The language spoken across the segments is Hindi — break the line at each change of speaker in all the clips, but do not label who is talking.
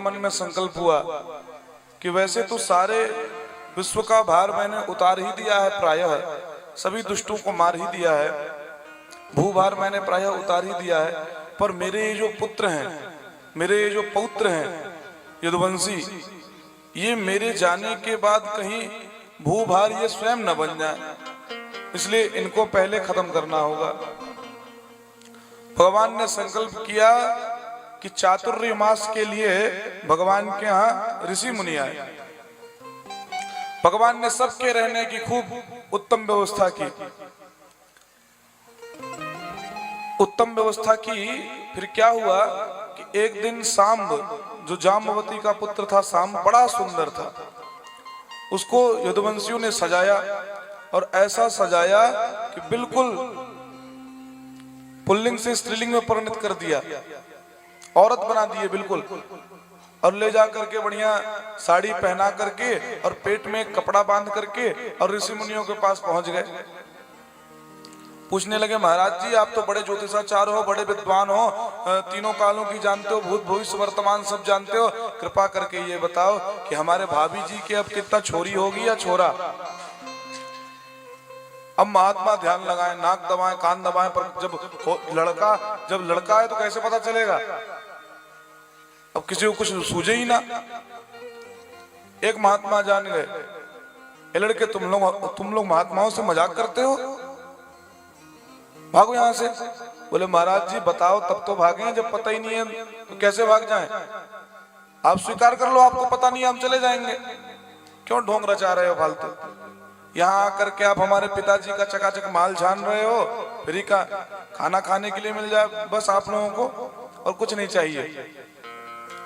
मन में संकल्प हुआ कि वैसे तो सारे विश्व का भार मैंने उतार ही दिया है, प्रायः सभी दुष्टों को मार ही दिया है, भूभार मैंने प्रायः उतार ही दिया है, पर मेरे ये जो पुत्र हैं, मेरे ये जो पौत्र हैं यदुवंशी, ये मेरे जाने के बाद कहीं भूभार ये स्वयं न बन जाए, इसलिए इनको पहले खत्म करना होगा। भगवान ने संकल्प किया कि चातुर्य मास के लिए भगवान के यहाँ ऋषि मुनि आए। भगवान ने सबके रहने की खूब उत्तम व्यवस्था की, उत्तम व्यवस्था की। फिर क्या हुआ कि एक दिन सांब, जो जाम्बवती का पुत्र था सांब, बड़ा सुंदर था, उसको यदुवंशियों ने सजाया और ऐसा सजाया कि बिल्कुल पुल्लिंग से स्त्रीलिंग में परिणत कर दिया, औरत बना दिए बिल्कुल, और ले जा करके बढ़िया साड़ी पहना करके और पेट में कपड़ा बांध करके और ऋषि मुनियों के पास पहुंच गए। पूछने लगे, महाराज जी आप तो बड़े ज्योतिषाचार्य हो, बड़े विद्वान हो, तीनों कालों की जानते हो, भूत भविष्य वर्तमान सब जानते हो, कृपा करके ये बताओ कि हमारे भाभी जी के अब कितना छोरी होगी या छोरा। अब महात्मा ध्यान लगाएं, नाक दबाएं, कान दबाएं, पर जब लड़का है तो कैसे पता चलेगा, अब किसी को कुछ सूझे ही ना। एक महात्मा जान गए, ये लड़के तुम लोग महात्माओं से मजाक करते हो, भागो यहां से। बोले महाराज जी बताओ तब तो भागे, जब पता ही नहीं है तो कैसे भाग जाएं? आप स्वीकार कर लो आपको पता नहीं है, हम चले जाएंगे, क्यों ढोंग रचा रहे हो फालतू? यहाँ आकर के आप हमारे पिताजी का चकाचक माल छान रहे हो, फ्री का खाना खाने के लिए मिल जाए बस आप लोगों को, और कुछ नहीं चाहिए।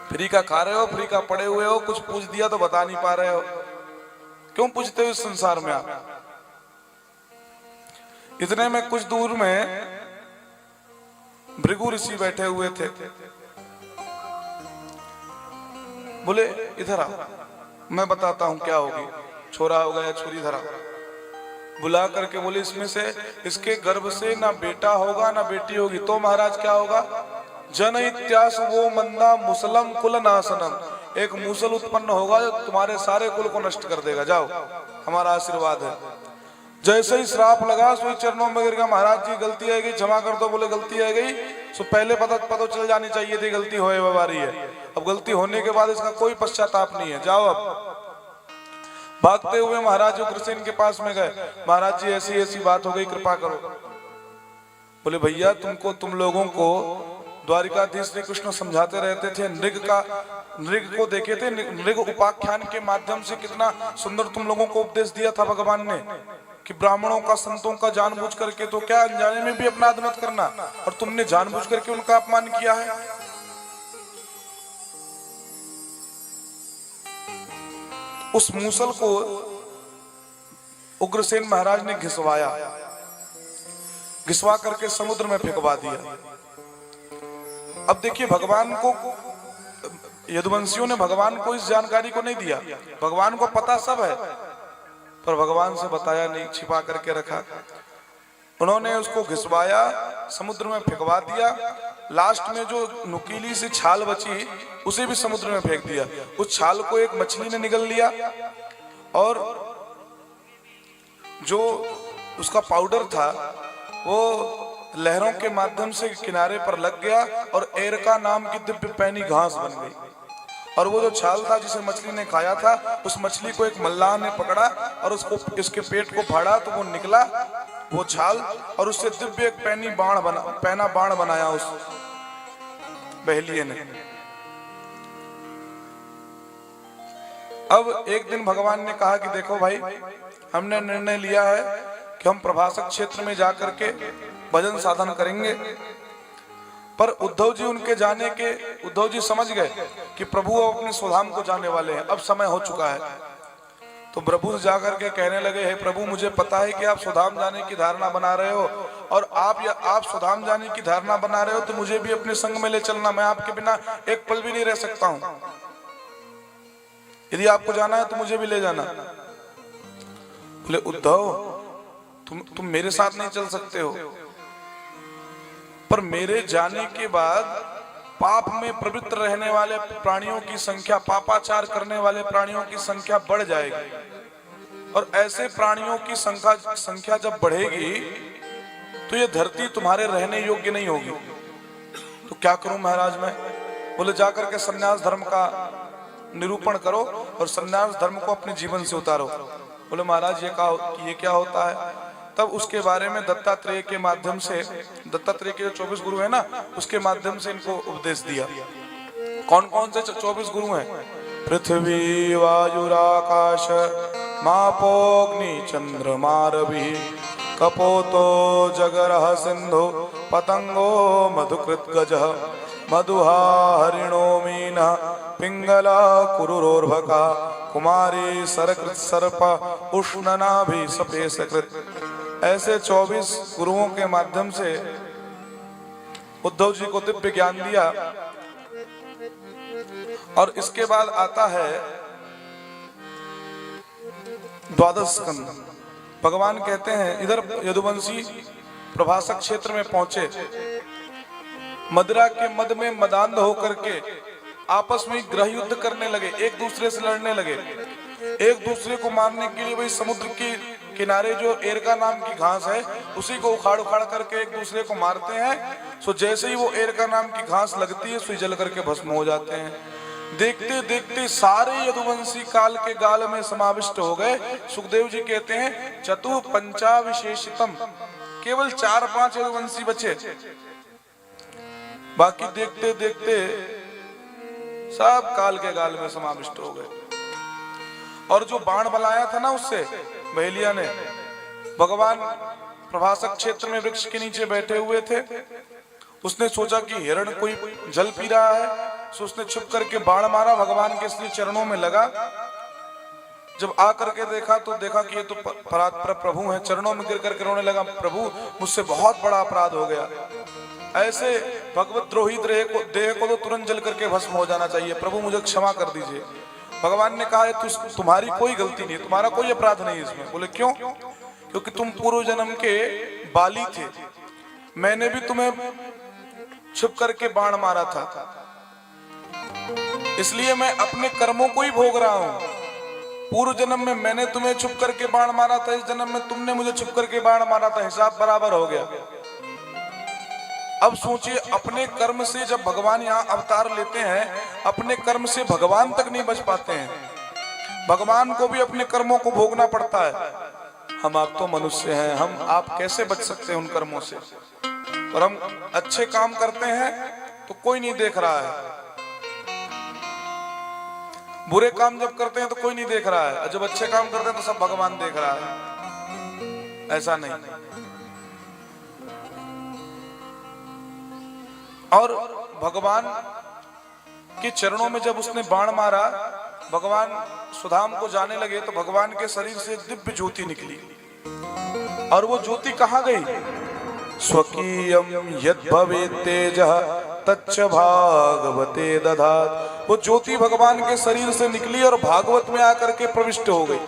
फ्री का खा रहे हो, फ्री का पड़े हुए हो, कुछ पूछ दिया तो बता नहीं पा रहे हो, क्यों पूछते हो इस संसार में आप? इतने में कुछ दूर में भृगु ऋषि बैठे हुए थे। बोले इधर आओ, मैं बताता हूं क्या होगी, छोरा होगा या छोरी, इधर आओ। बुला करके बोले इसमें से इसके गर्भ से ना बेटा होगा ना बेटी होगी, तो महाराज क्या होगा? जन इत्यास वो मंदा मुसलम कुल नासनम, एक मूसल उत्पन्न होगा जो तुम्हारे सारे कुल को नष्ट कर देगा, जाओ हमारा आशीर्वाद है। जैसे ही श्राप लगा सोई चरणों में गिर गया, महाराज जी गलती है गई, क्षमा कर दो। बोले गलती है गई तो पहले पता चल जानी चाहिए थी गलती होए वारी है, अब गलती होने के बाद इसका कोई पश्चाताप नहीं है, जाओ। अब भागते हुए महाराज उग्रसेन के पास में गए, महाराज जी ऐसी ऐसी बात हो गई, कृपा करो। बोले भैया तुम लोगों को द्वारिकाधीश श्री कृष्ण समझाते रहते थे, नृग को देखे थे, नृग उपाख्यान के माध्यम से कितना सुंदर तुम लोगों को उपदेश दिया था भगवान ने कि ब्राह्मणों का, संतों का जानबूझ करके तो क्या अनजाने में भी अपराध मत करना, और तुमने जानबूझ करके उनका अपमान किया है। उस मूसल को उग्रसेन महाराज ने घिसवाया, घिसवा करके समुद्र में फेंकवा दिया। अब देखिए भगवान को, यदुवंशियों ने भगवान को इस जानकारी को नहीं दिया, भगवान को पता सब है, पर भगवान से बताया नहीं, छिपा करके रखा। उन्होंने उसको घिसवाया, समुद्र में फेंकवा दिया, लास्ट में जो नुकीली सी छाल बची उसे भी समुद्र में फेंक दिया। उस छाल को एक मछली ने निगल लिया और जो उसका पाउडर था वो लहरों के माध्यम से किनारे पर लग गया और एरका नाम की दिव्य पैनी घास बन गई। और वो जो छाल था जिसे मछली ने खाया था, उस मछली को एक मल्लाह ने पकड़ा और उसको, इसके पेट को फाड़ा तो वो निकला वो छाल, और उससे दिव्य एक पैना बाण बनाया उस बहेलिये ने। अब एक दिन भगवान ने कहा कि देखो भाई, हमने निर्णय लिया है कि हम प्रभासक क्षेत्र में जाकर के भजन साधन करेंगे, पर उद्धव जी उनके जाने के, उद्धव जी समझ गए कि प्रभु अपने स्वधाम को जाने वाले हैं, अब समय हो चुका है। तो प्रभु जाकर के कहने लगे, हे प्रभु मुझे पता है कि आप स्वधाम जाने की धारणा बना रहे हो, और आप स्वधाम जाने की धारणा बना रहे हो तो मुझे भी अपने संग में ले चलना, मैं आपके बिना एक पल भी नहीं रह सकता हूं, यदि आपको जाना है तो मुझे भी ले जाना। बोले उद्धव तुम मेरे साथ नहीं चल सकते हो, पर मेरे जाने के बाद पाप में प्रवृत्त रहने वाले प्राणियों की संख्या, पापाचार करने वाले प्राणियों की संख्या बढ़ जाएगी। और ऐसे प्राणियों की संख्या जब बढ़ेगी तो ये धरती तुम्हारे रहने योग्य नहीं होगी। तो क्या करूं महाराज मैं? बोले जाकर के सन्यास धर्म का निरूपण करो और सन्यास धर्म को अपने जीवन से उतारो। बोले महाराज ये क्या होता है? तब उसके बारे में दत्तात्रेय के माध्यम से, दत्तात्रेय के जो 24 गुरु है ना, उसके माध्यम से इनको उपदेश दिया। कौन कौन से 24 गुरु हैं? पृथ्वी वायुराकाश मापोग्नि चंद्रमारवि कपोतो जगरः सिंधु पतंगो मधुकृत गजः मधुहा हरिणो मीनः पिंगला कुरुरोर्भका कुमारी सरकृत सर्प उष्णनाभि सपेशकृत। ऐसे 24 गुरुओं के माध्यम से उद्धव जी को दिव्य ज्ञान दिया। और इसके बाद आता है द्वादश स्कंद। भगवान कहते हैं, इधर यदुवंशी प्रभासक क्षेत्र में पहुंचे, मदिरा के मद में मदान्ध होकर के आपस में ग्रह युद्ध करने लगे, एक दूसरे से लड़ने लगे। एक दूसरे को मारने के लिए वही समुद्र के किनारे जो एरका नाम की घास है उसी को उखाड़ उखाड़ करके एक दूसरे को मारते हैं। सो जैसे ही वो एरका नाम की घास लगती है, सुई जल करके भस्म हो जाते हैं। देखते देखते सारे यदुवंशी काल के गाल में समाविष्ट हो गए। सुखदेव जी कहते हैं चतु पंचा विशेषितम, केवल 4-5 यदुवंशी बचे, बाकी देखते देखते सब काल के गाल में समाविष्ट हो गए। और जो बाण बलाया था ना उससे बहेलिया ने, भगवान प्रभासक क्षेत्र में वृक्ष के नीचे बैठे हुए थे, उसने सोचा कि हिरण कोई जल पी रहा है, सो उसने छुप करके बाण मारा, भगवान के श्री चरणों में लगा। जब आकर के देखा तो देखा कि ये तो परात्पर प्रभु हैं, चरणों में गिर करके रोने लगा, प्रभु मुझसे बहुत बड़ा अपराध हो गया, ऐसे भगवत द्रोही देह को तो तुरंत जल करके भस्म हो जाना चाहिए, प्रभु मुझे क्षमा कर दीजिए। भगवान ने कहा तुम्हारी कोई गलती नहीं, तुम्हारा कोई अपराध नहीं इसमें। बोले क्यों? क्योंकि तुम पूर्व जन्म के बाली थे, मैंने भी तुम्हें छुप करके बाण मारा था, इसलिए मैं अपने कर्मों को ही भोग रहा हूं। पूर्व जन्म में मैंने तुम्हें छुप करके बाण मारा था, इस जन्म में तुमने मुझे छुप करके बाण मारा था, हिसाब बराबर हो गया। अब सोचिए, अपने कर्म से जब भगवान यहाँ अवतार लेते हैं, अपने कर्म से भगवान तक नहीं बच पाते हैं, भगवान को भी अपने कर्मों को भोगना पड़ता है। हम आप तो मनुष्य हैं, हम आप कैसे बच सकते हैं उन कर्मों से? और हम अच्छे काम करते हैं तो कोई नहीं देख रहा है, बुरे काम जब करते हैं तो कोई नहीं देख रहा है, और जब अच्छे काम करते हैं तो सब भगवान देख रहा है। ऐसा नहीं। और भगवान के चरणों में जब उसने बाण मारा, भगवान सुधाम को जाने लगे तो भगवान के शरीर से दिव्य ज्योति निकली। और वो ज्योति कहाँ गई? स्वकीयम यद भवेत् तेजः तच्च भागवते दधात्। वो ज्योति भगवान के शरीर से निकली और भागवत में आकर के प्रविष्ट हो गई।